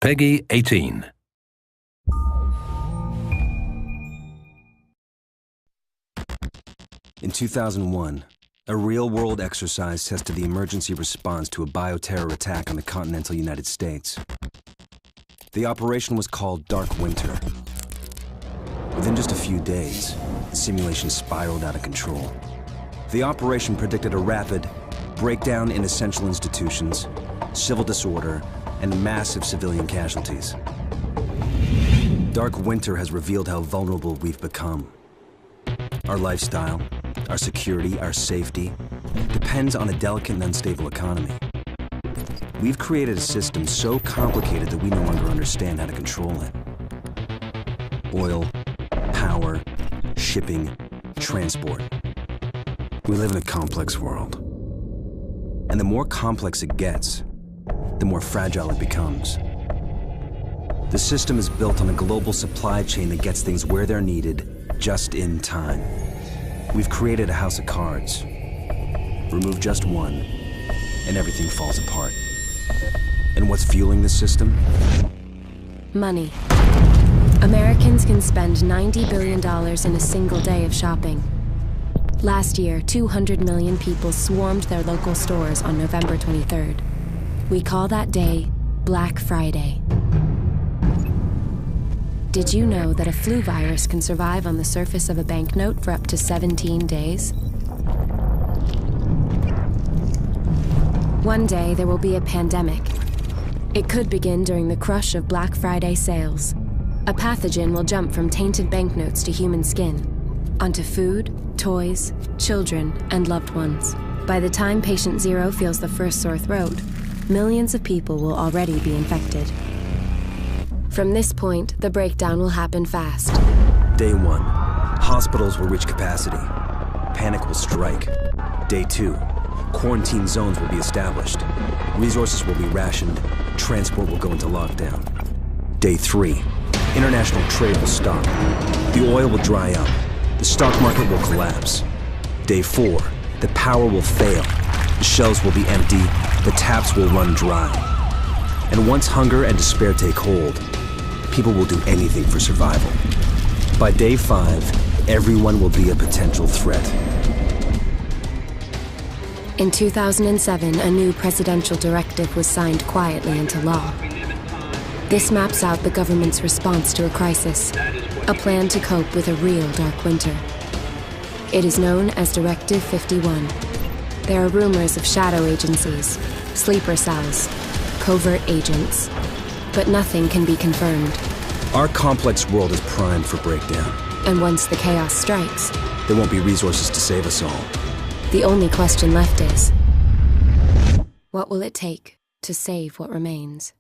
Peggy 18. In 2001, a real-world exercise tested the emergency response to a bioterror attack on the continental United States. The operation was called Dark Winter. Within just a few days, the simulation spiraled out of control. The operation predicted a rapid breakdown in essential institutions, civil disorder, and massive civilian casualties. Dark Winter has revealed how vulnerable we've become. Our lifestyle, our security, our safety depends on a delicate and unstable economy. We've created a system so complicated that we no longer understand how to control it. Oil, power, shipping, transport. We live in a complex world. And the more complex it gets, the more fragile it becomes. The system is built on a global supply chain that gets things where they're needed, just in time. We've created a house of cards. Remove just one, and everything falls apart. And what's fueling the system? Money. Americans can spend $90 billion in a single day of shopping. Last year, 200 million people swarmed their local stores on November 23rd. We call that day Black Friday. Did you know that a flu virus can survive on the surface of a banknote for up to 17 days? One day there will be a pandemic. It could begin during the crush of Black Friday sales. A pathogen will jump from tainted banknotes to human skin, onto food, toys, children, and loved ones. By the time patient zero feels the first sore throat, millions of people will already be infected. From this point, the breakdown will happen fast. Day 1, hospitals will reach capacity. Panic will strike. Day 2, quarantine zones will be established. Resources will be rationed. Transport will go into lockdown. Day 3, international trade will stop. The oil will dry up. The stock market will collapse. Day 4, the power will fail. The shelves will be empty. The taps will run dry. And once hunger and despair take hold, people will do anything for survival. By day 5, everyone will be a potential threat. In 2007, a new presidential directive was signed quietly into law. This maps out the government's response to a crisis, a plan to cope with a real dark winter. It is known as Directive 51. There are rumors of shadow agencies, sleeper cells, covert agents, but nothing can be confirmed. Our complex world is primed for breakdown. And once the chaos strikes, there won't be resources to save us all. The only question left is, what will it take to save what remains?